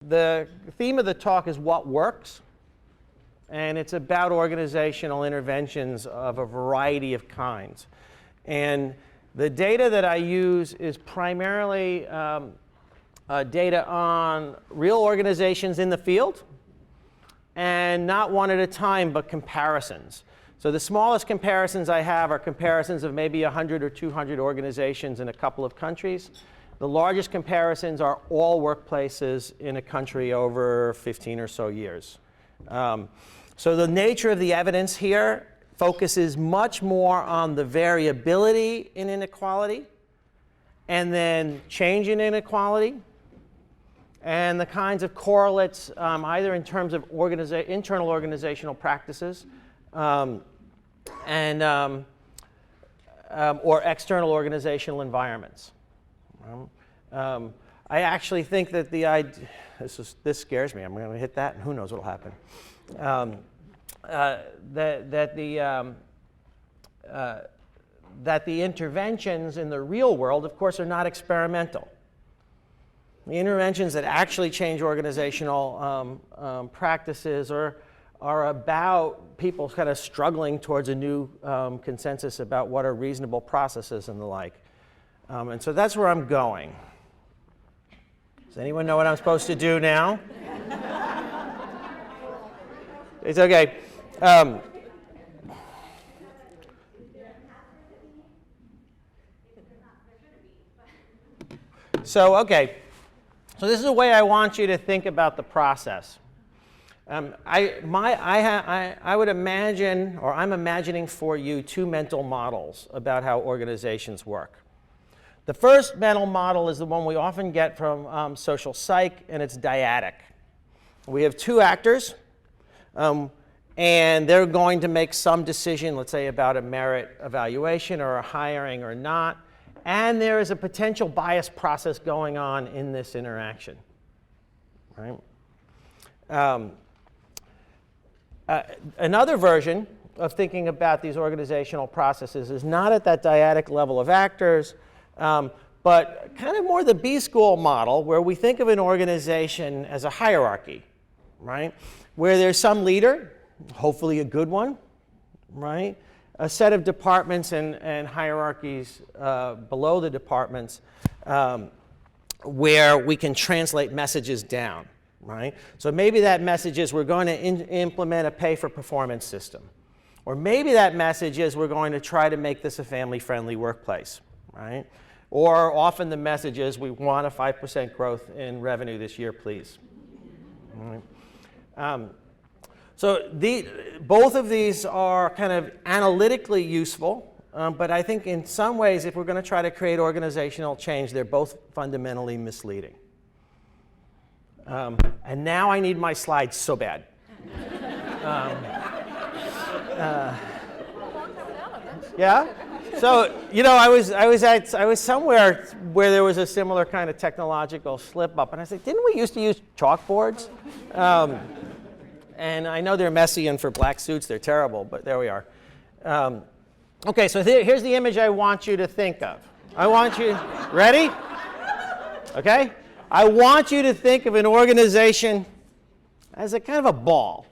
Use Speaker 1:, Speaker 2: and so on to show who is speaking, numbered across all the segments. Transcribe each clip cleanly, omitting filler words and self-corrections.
Speaker 1: the theme of the talk is what works, and it's about organizational interventions of a variety of kinds. And the data that I use is primarily data on real organizations in the field, and not one at a time, but comparisons. So the smallest comparisons I have are comparisons of maybe 100 or 200 organizations in a couple of countries. The largest comparisons are all workplaces in a country over 15 or so years. So the nature of the evidence here focuses much more on the variability in inequality, and then change in inequality, and the kinds of correlates either in terms of internal organizational practices or external organizational environments. I actually think that the idea, this scares me. I'm going to hit that, and who knows what will happen. That the interventions in the real world, of course, are not experimental. The interventions that actually change organizational practices are about people kind of struggling towards a new consensus about what are reasonable processes and the like. And so that's where I'm going. Does anyone know what I'm supposed to do now? It's okay. So this is the way I want you to think about the process. I would imagine, or I'm imagining for you, two mental models about how organizations work. The first mental model is the one we often get from social psych, and it's dyadic. We have two actors, and they're going to make some decision, let's say about a merit evaluation or a hiring or not, and there is a potential bias process going on in this interaction. Right? Another version of thinking about these organizational processes is not at that dyadic level of actors, but kind of more the B-school model, where we think of an organization as a hierarchy, right? Where there's some leader, hopefully a good one, right? A set of departments and hierarchies below the departments where we can translate messages down, right? So maybe that message is we're going to implement a pay-for-performance system. Or maybe that message is we're going to try to make this a family-friendly workplace, right? Or often the message is we want a 5% growth in revenue this year, please. All right. So both of these are kind of analytically useful, but I think in some ways, if we're going to try to create organizational change, they're both fundamentally misleading. And now I need my slides so bad. Yeah? So, you know, I was somewhere where there was a similar kind of technological slip-up, and I said, didn't we used to use chalkboards? And I know they're messy, and for black suits, they're terrible, but there we are. Okay, so here's the image I want you to think of. I want you, ready? Okay? I want you to think of an organization as a kind of a ball,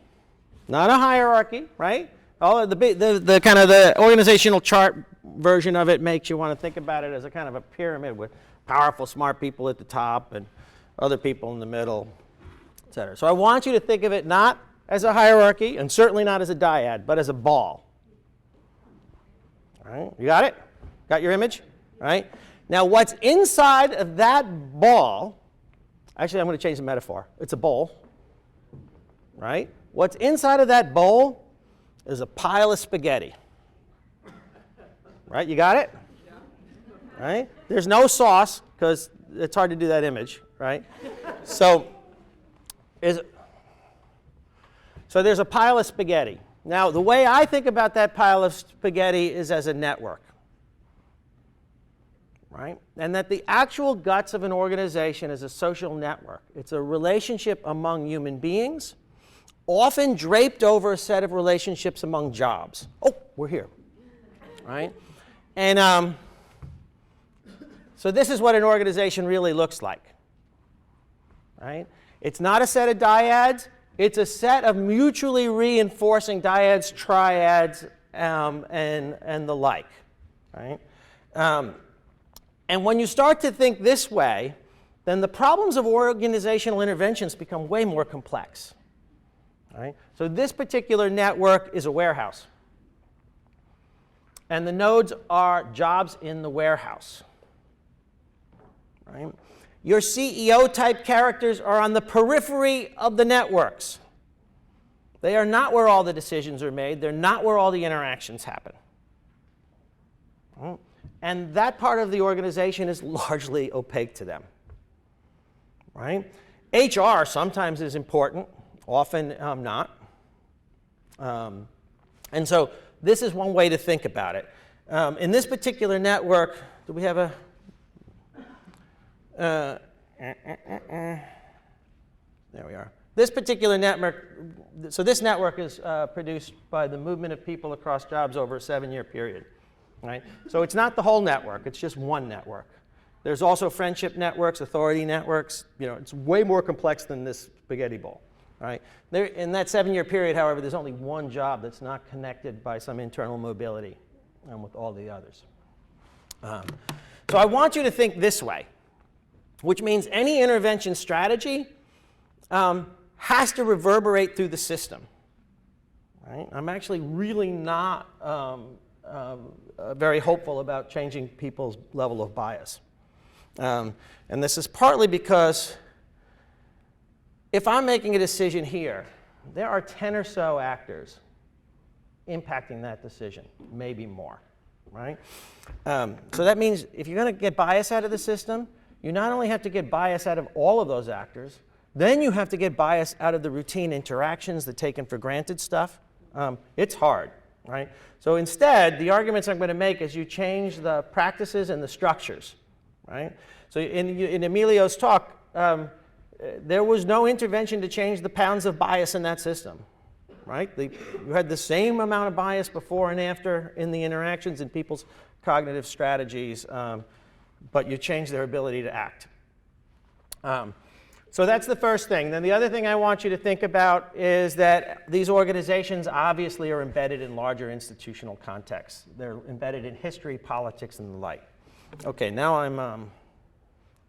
Speaker 1: not a hierarchy, right? The kind of the organizational chart version of it makes you want to think about it as a kind of a pyramid with powerful, smart people at the top and other people in the middle, et cetera. So I want you to think of it not as a hierarchy, and certainly not as a dyad, but as a ball. All right, you got it? Got your image? All right. Now what's inside of that ball, actually I'm going to change the metaphor. It's a bowl, right? What's inside of that bowl is a pile of spaghetti. Right, you got it? Yeah. Right? There's no sauce, because it's hard to do that image, right? So there's a pile of spaghetti. Now, the way I think about that pile of spaghetti is as a network, right? And that the actual guts of an organization is a social network. It's a relationship among human beings, often draped over a set of relationships among jobs. Oh, we're here, right? And so this is what an organization really looks like, right? It's not a set of dyads. It's a set of mutually reinforcing dyads, triads, and the like. Right? And when you start to think this way, then the problems of organizational interventions become way more complex. Right? So this particular network is a warehouse. And the nodes are jobs in the warehouse. Right? Your CEO-type characters are on the periphery of the networks. They are not where all the decisions are made. They're not where all the interactions happen. Right? And that part of the organization is largely opaque to them. Right? HR sometimes is important, often not. And so this is one way to think about it. In this particular network, do we have a... there we are. This particular network, so this network is produced by the movement of people across jobs over a 7-year period. Right? So it's not the whole network, it's just one network. There's also friendship networks, authority networks. You know, it's way more complex than this spaghetti bowl. Right? In that 7-year period, however, there's only one job that's not connected by some internal mobility with all the others. So I want you to think this way, which means any intervention strategy has to reverberate through the system. Right? I'm actually really not very hopeful about changing people's level of bias. And this is partly because if I'm making a decision here, there are 10 or so actors impacting that decision, maybe more. Right? So that means if you're going to get bias out of the system, you not only have to get bias out of all of those actors, then you have to get bias out of the routine interactions, the taken for granted stuff. It's hard, right? So instead, the arguments I'm going to make is you change the practices and the structures, right? So in Emilio's talk, there was no intervention to change the pounds of bias in that system, right? You had the same amount of bias before and after in the interactions in people's cognitive strategies, but you change their ability to act. So that's the first thing. Then the other thing I want you to think about is that these organizations obviously are embedded in larger institutional contexts. They're embedded in history, politics, and the like. Okay, now I'm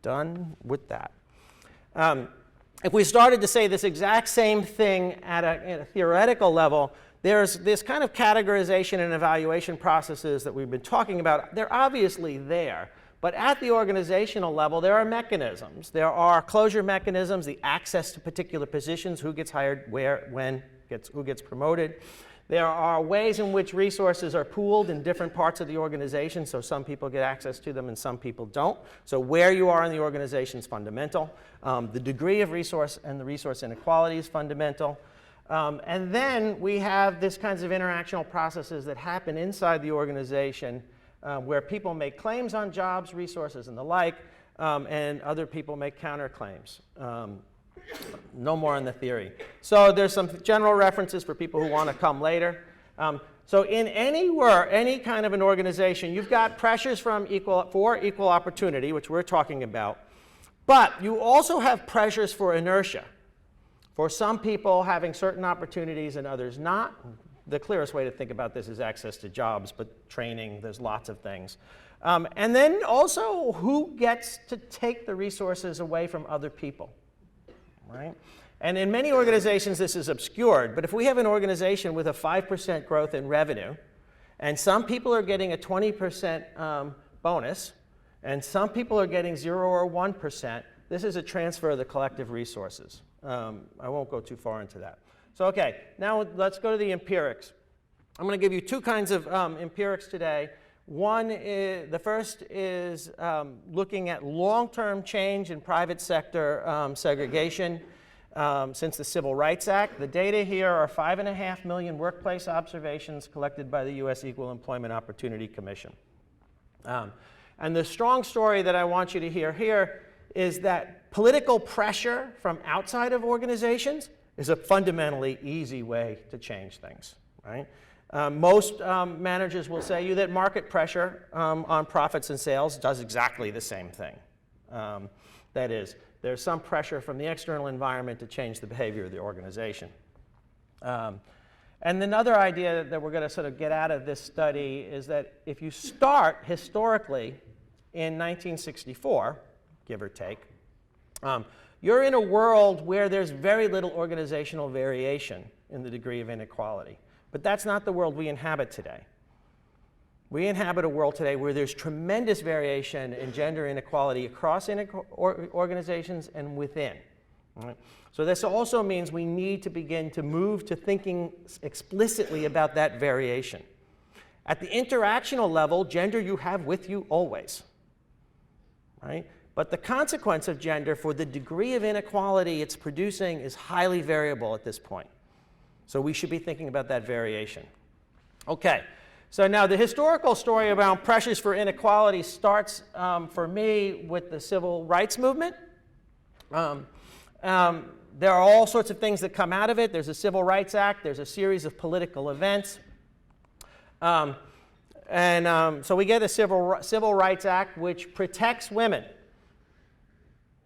Speaker 1: done with that. If we started to say this exact same thing at a theoretical level, there's this kind of categorization and evaluation processes that we've been talking about. They're obviously there. But at the organizational level, there are mechanisms. There are closure mechanisms, the access to particular positions, who gets hired, where, when, who gets promoted. There are ways in which resources are pooled in different parts of the organization, so some people get access to them and some people don't. So where you are in the organization is fundamental. The degree of resource and the resource inequality is fundamental. And then we have these kinds of interactional processes that happen inside the organization where people make claims on jobs, resources, and the like, and other people make counterclaims. No more on the theory. So there's some general references for people who want to come later. So in any kind of an organization, you've got pressures for equal opportunity, which we're talking about, but you also have pressures for inertia. For some people having certain opportunities and others not. The clearest way to think about this is access to jobs, but training, there's lots of things. And then also, who gets to take the resources away from other people, right? And in many organizations, this is obscured. But if we have an organization with a 5% growth in revenue, and some people are getting a 20% bonus, and some people are getting 0 or 1%, this is a transfer of the collective resources. I won't go too far into that. So okay, now let's go to the empirics. I'm going to give you two kinds of empirics today. One is, the first is looking at long-term change in private sector segregation since the Civil Rights Act. The data here are 5.5 million workplace observations collected by the U.S. Equal Employment Opportunity Commission. And the strong story that I want you to hear here is that political pressure from outside of organizations is a fundamentally easy way to change things, right? Most managers will say you that market pressure on profits and sales does exactly the same thing. That is, there's some pressure from the external environment to change the behavior of the organization. And another idea that we're going to sort of get out of this study is that if you start historically in 1964, give or take, you're in a world where there's very little organizational variation in the degree of inequality. But that's not the world we inhabit today. We inhabit a world today where there's tremendous variation in gender inequality across organizations and within. Right? So this also means we need to begin to move to thinking explicitly about that variation. At the interactional level, gender you have with you always. Right? But the consequence of gender for the degree of inequality it's producing is highly variable at this point. So we should be thinking about that variation. Okay, so now the historical story around pressures for inequality starts for me with the civil rights movement. There are all sorts of things that come out of it. There's a Civil Rights Act. There's a series of political events. So we get a Civil Rights Act which protects women.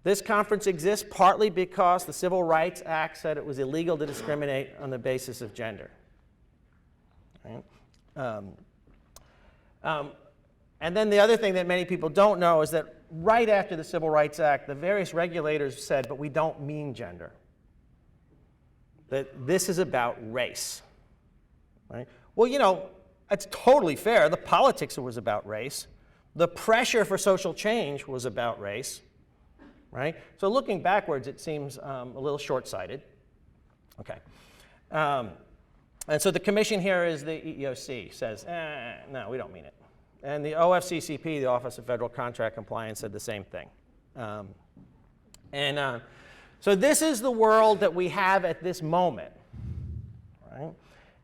Speaker 1: This conference exists partly because the Civil Rights Act said it was illegal to discriminate on the basis of gender. Right? And then the other thing that many people don't know is that right after the Civil Rights Act, the various regulators said, but we don't mean gender. That this is about race. Right? Well, you know, it's totally fair. The politics was about race. The pressure for social change was about race. Right? So looking backwards, it seems a little short-sighted. Okay. And so the commission here is the EEOC, says, no, we don't mean it. And the OFCCP, the Office of Federal Contract Compliance, said the same thing. So this is the world that we have at this moment. Right?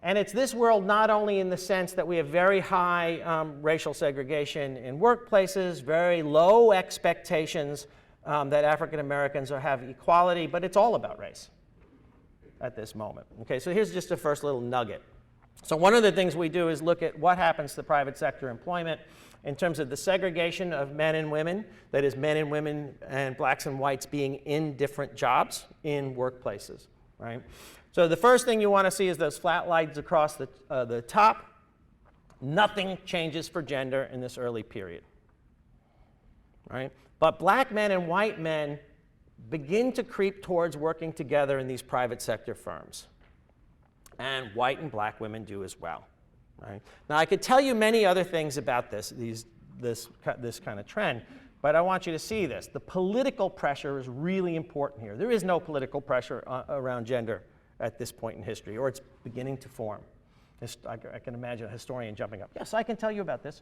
Speaker 1: And it's this world not only in the sense that we have very high racial segregation in workplaces, very low expectations that African Americans have equality, but it's all about race at this moment. Okay, so here's just a first little nugget. So one of the things we do is look at what happens to private sector employment in terms of the segregation of men and women, that is men and women and blacks and whites being in different jobs in workplaces, right? So the first thing you want to see is those flat lines across the top. Nothing changes for gender in this early period, right? But black men and white men begin to creep towards working together in these private sector firms. And white and black women do as well. Right? Now, I could tell you many other things about this kind of trend, but I want you to see this. The political pressure is really important here. There is no political pressure around gender at this point in history, or it's beginning to form. I can imagine a historian jumping up. Yes, I can tell you about this.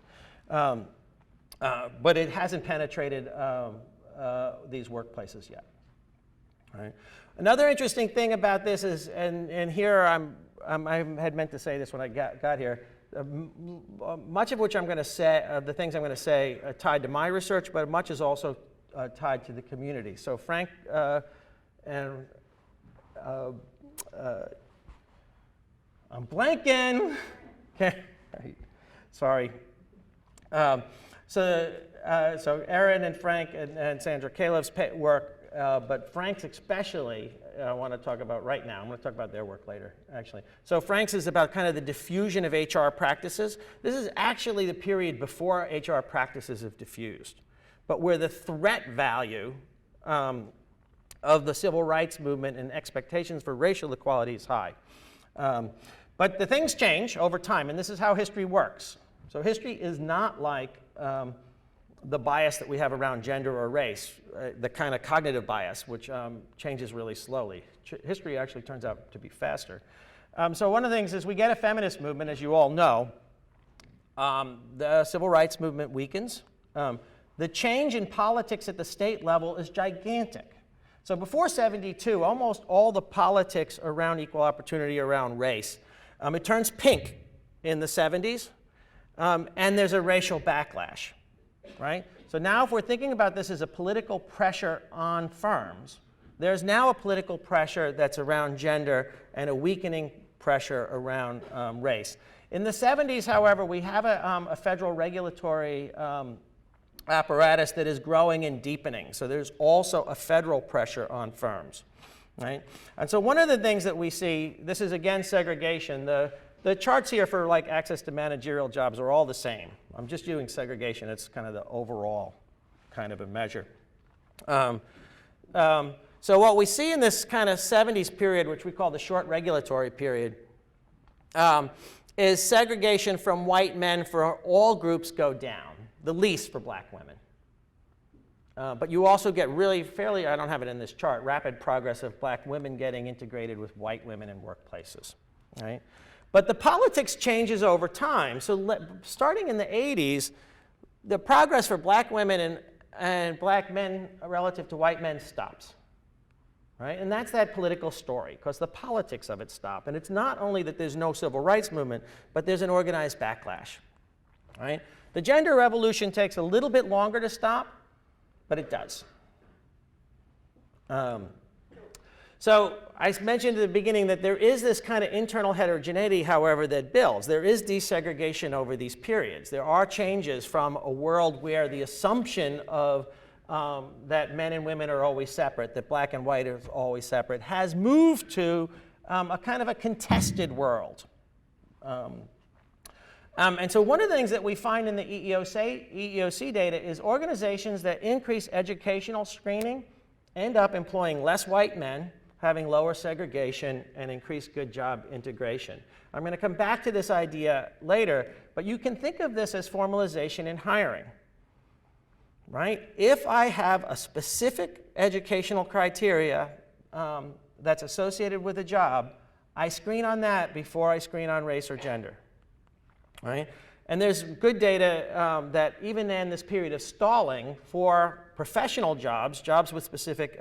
Speaker 1: But it hasn't penetrated these workplaces yet. Right? Another interesting thing about this is, and here I had meant to say this when I got here, much of which I'm going to say, the things I'm going to say are tied to my research, but much is also tied to the community. So Frank and I'm blanking. Okay, sorry. So Erin and Frank and Sandra Kalev's work, but Frank's especially, I want to talk about right now. I'm going to talk about their work later, actually. So Frank's is about kind of the diffusion of HR practices. This is actually the period before HR practices have diffused, but where the threat value of the civil rights movement and expectations for racial equality is high. But the things change over time, and this is how history works. So history is not like the bias that we have around gender or race, the kind of cognitive bias, which changes really slowly. History actually turns out to be faster. So one of the things is we get a feminist movement, as you all know. The civil rights movement weakens. The change in politics at the state level is gigantic. So before '72, almost all the politics around equal opportunity around race, it turns pink in the '70s, and there's a racial backlash. Right? So now if we're thinking about this as a political pressure on firms, there's now a political pressure that's around gender and a weakening pressure around race. In the '70s, however, we have a federal regulatory apparatus that is growing and deepening. So there's also a federal pressure on firms, right? And so one of the things that we see, this is again segregation. The charts here for like access to managerial jobs are all the same. I'm just doing segregation. It's kind of the overall kind of a measure. So what we see in this kind of 70s period, which we call the short regulatory period, is segregation from white men for all groups go down, the least for black women. But you also get really fairly, I don't have it in this chart, rapid progress of black women getting integrated with white women in workplaces, right? But the politics changes over time. So starting in the 80s, the progress for black women and black men relative to white men stops. Right? And that's that political story, because the politics of it stop. And it's not only that there's no civil rights movement, but there's an organized backlash. Right? The gender revolution takes a little bit longer to stop, but it does. So I mentioned at the beginning that there is this kind of internal heterogeneity, however, that builds. There is desegregation over these periods. There are changes from a world where the assumption of that men and women are always separate, that black and white are always separate, has moved to a kind of a contested world. And so one of the things that we find in the EEOC data is organizations that increase educational screening end up employing less white men, having lower segregation, and increased good job integration. I'm going to come back to this idea later, but you can think of this as formalization in hiring. Right? If I have a specific educational criteria that's associated with a job, I screen on that before I screen on race or gender. Right? And there's good data that even in this period of stalling for professional jobs, jobs with specific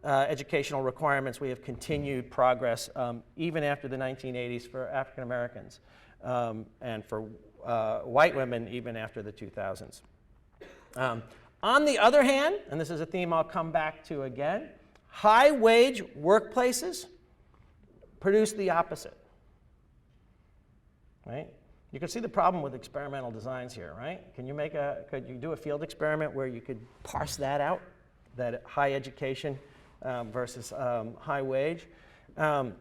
Speaker 1: educational requirements, we have continued progress even after the 1980s for African Americans and for white women even after the 2000s. On the other hand, and this is a theme I'll come back to again, high-wage workplaces produce the opposite. Right? You can see the problem with experimental designs here, right? Could you do a field experiment where you could parse that out, that high education versus high wage? And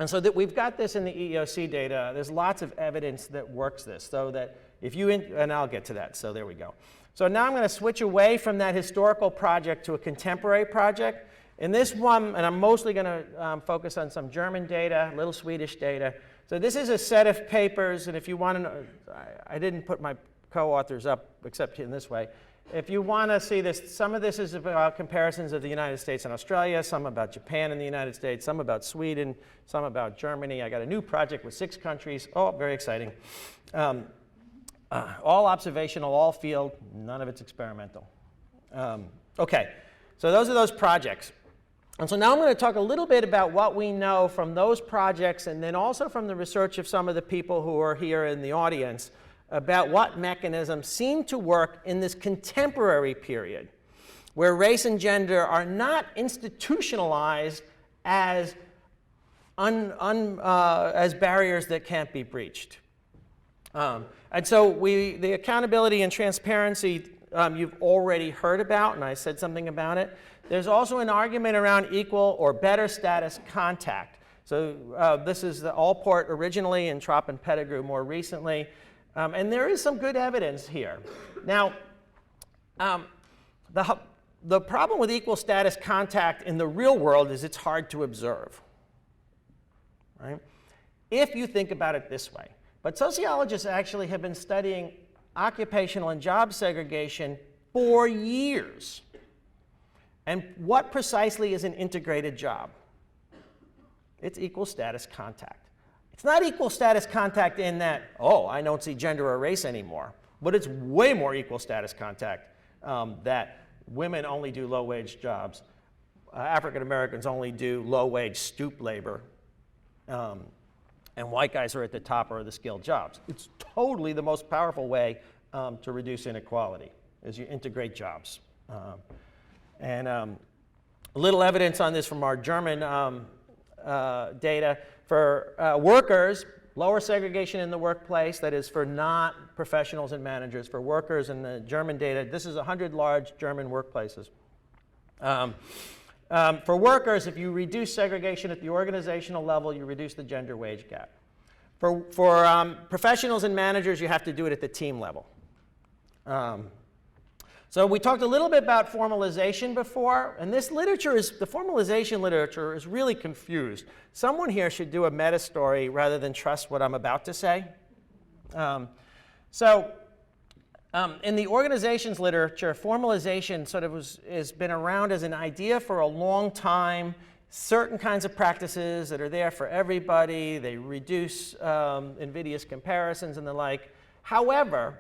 Speaker 1: so that we've got this in the EEOC data. There's lots of evidence that works this, so that if you, and I'll get to that, so there we go. So now I'm going to switch away from that historical project to a contemporary project. In this one, and I'm mostly going to focus on some German data, a little Swedish data. So this is a set of papers, and if you want to know, I didn't put my co-authors up except in this way. If you want to see this, some of this is about comparisons of the United States and Australia, some about Japan and the United States, some about Sweden, some about Germany. I got a new project with 6 countries. Oh, very exciting. All observational, all field, none of it's experimental. Okay, so those are those projects. And so now I'm going to talk a little bit about what we know from those projects and then also from the research of some of the people who are here in the audience about what mechanisms seem to work in this contemporary period where race and gender are not institutionalized as barriers that can't be breached. And so the accountability and transparency you've already heard about, and I said something about it. There's also an argument around equal or better status contact. So this is the Allport originally and Trop and Pettigrew more recently. And there is some good evidence here. Now, the problem with equal status contact in the real world is it's hard to observe. Right? If you think about it this way. But sociologists actually have been studying occupational and job segregation for years. And what precisely is an integrated job? It's equal status contact. It's not equal status contact in that, oh, I don't see gender or race anymore. But it's way more equal status contact that women only do low-wage jobs. African Americans only do low-wage stoop labor. And white guys are at the top or the skilled jobs. It's totally the most powerful way to reduce inequality, is you integrate jobs. And a little evidence on this from our German data. For workers, lower segregation in the workplace, that is for not professionals and managers, for workers. In the German data, this is 100 large German workplaces. For workers, if you reduce segregation at the organizational level, you reduce the gender wage gap. For professionals and managers, you have to do it at the team level. So we talked a little bit about formalization before, and this literature the formalization literature is really confused. Someone here should do a meta story rather than trust what I'm about to say. In the organizations literature, formalization sort of has been around as an idea for a long time. Certain kinds of practices that are there for everybody. They reduce invidious comparisons and the like. However,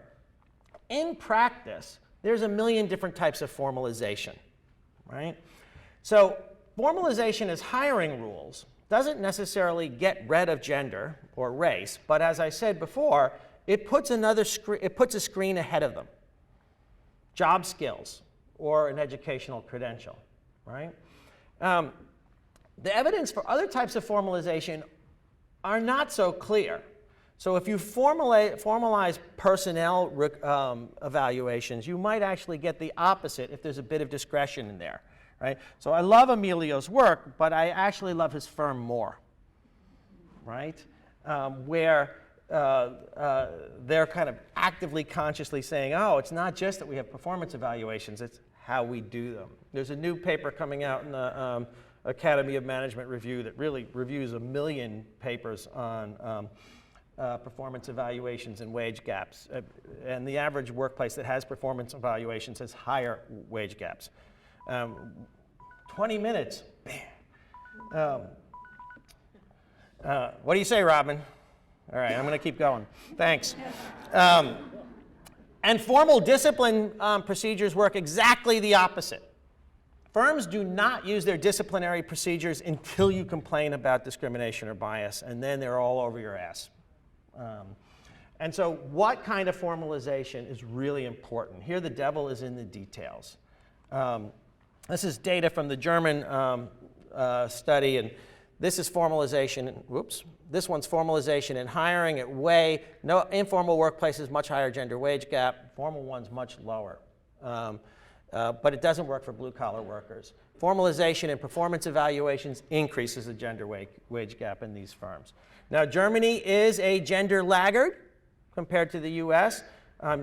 Speaker 1: in practice, there's a million different types of formalization, right? So formalization as hiring rules doesn't necessarily get rid of gender or race, but as I said before, it puts a screen ahead of them. Job skills or an educational credential, right? The evidence for other types of formalization are not so clear. So if you formalize personnel evaluations, you might actually get the opposite if there's a bit of discretion in there, right? So I love Emilio's work, but I actually love his firm more, right? Where they're kind of actively, consciously saying, oh, it's not just that we have performance evaluations, it's how we do them. There's a new paper coming out in the Academy of Management Review that really reviews 1 million papers on performance evaluations and wage gaps. And the average workplace that has performance evaluations has higher wage gaps. 20 minutes. Bam. What do you say, Robin? All right, I'm going to keep going. Thanks. And formal discipline procedures work exactly the opposite. Firms do not use their disciplinary procedures until you complain about discrimination or bias, and then they're all over your ass. And so what kind of formalization is really important? Here the devil is in the details. This is data from the German study, and this is formalization. Whoops. This one's formalization in hiring at way. No, informal workplaces, much higher gender wage gap. Formal ones, much lower. But it doesn't work for blue-collar workers. Formalization in performance evaluations increases the gender wage gap in these firms. Now, Germany is a gender laggard compared to the US,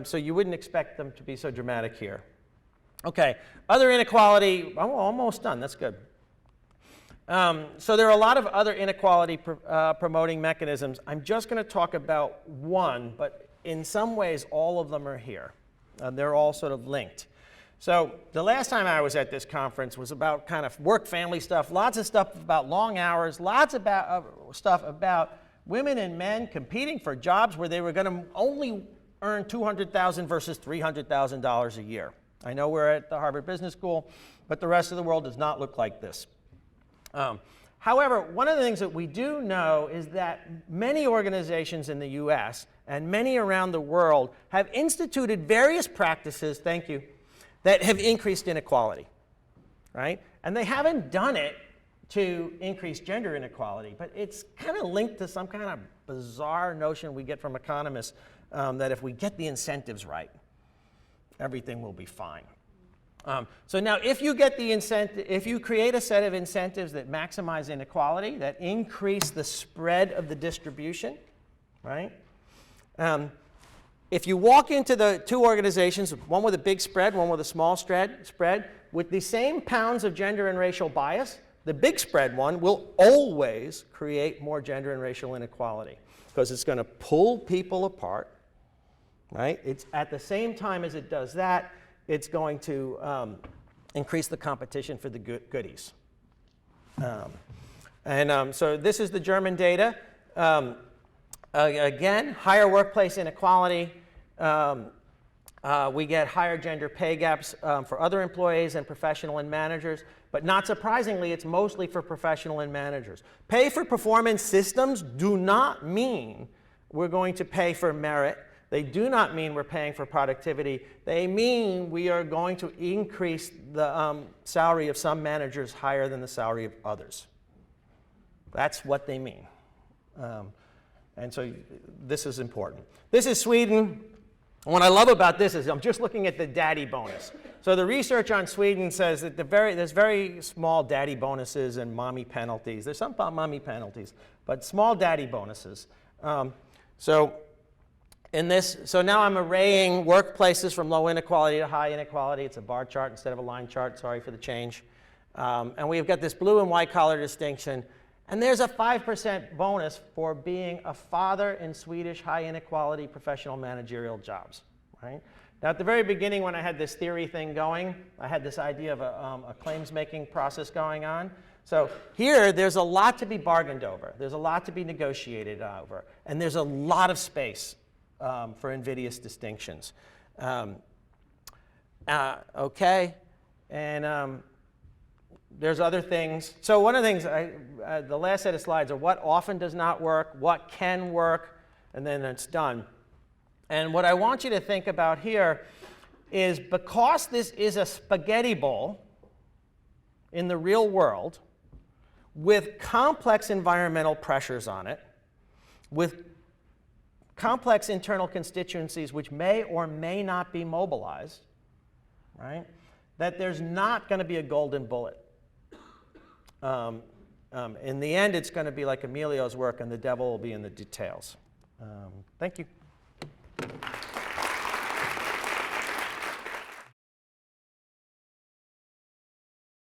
Speaker 1: so you wouldn't expect them to be so dramatic here. Okay, other inequality, I'm almost done, that's good. So there are a lot of other inequality promoting mechanisms. I'm just going to talk about one, but in some ways all of them are here. They're all sort of linked. So the last time I was at this conference was about kind of work-family stuff, lots of stuff about long hours, lots of stuff about women and men competing for jobs where they were going to only earn $200,000 versus $300,000 a year. I know we're at the Harvard Business School, but the rest of the world does not look like this. However, one of the things that we do know is that many organizations in the US and many around the world have instituted various practices, thank you, that have increased inequality, right? And they haven't done it to increase gender inequality, but it's kind of linked to some kind of bizarre notion we get from economists that if we get the incentives right, everything will be fine. So now if you get the if you create a set of incentives that maximize inequality, that increase the spread of the distribution, right? If you walk into the two organizations, one with a big spread, one with a small spread, with the same pounds of gender and racial bias, the big spread one will always create more gender and racial inequality because it's going to pull people apart, right? It's at the same time as it does that, it's going to increase the competition for the goodies. So this is the German data. Again, higher workplace inequality. We get higher gender pay gaps for other employees and professional and managers, but not surprisingly, it's mostly for professional and managers. Pay for performance systems do not mean we're going to pay for merit. They do not mean we're paying for productivity. They mean we are going to increase the salary of some managers higher than the salary of others. That's what they mean. And so this is important. This is Sweden. What I love about this is I'm just looking at the daddy bonus. So the research on Sweden says that there's very small daddy bonuses and mommy penalties. There's some mommy penalties, but small daddy bonuses. So now I'm arraying workplaces from low inequality to high inequality. It's a bar chart instead of a line chart. Sorry for the change. And we've got this blue and white collar distinction. And there's a 5% bonus for being a father in Swedish high inequality professional managerial jobs, right? Now, at the very beginning, when I had this theory thing going, I had this idea of a claims-making process going on. So here, there's a lot to be bargained over. There's a lot to be negotiated over. And there's a lot of space for invidious distinctions. Okay, and there's other things. So one of the things, the last set of slides are what often does not work, what can work, and then it's done. And what I want you to think about here is because this is a spaghetti bowl in the real world with complex environmental pressures on it, with complex internal constituencies which may or may not be mobilized, right? That there's not going to be a golden bullet. In the end, it's going to be like Emilio's work, and the devil will be in the details. Thank you.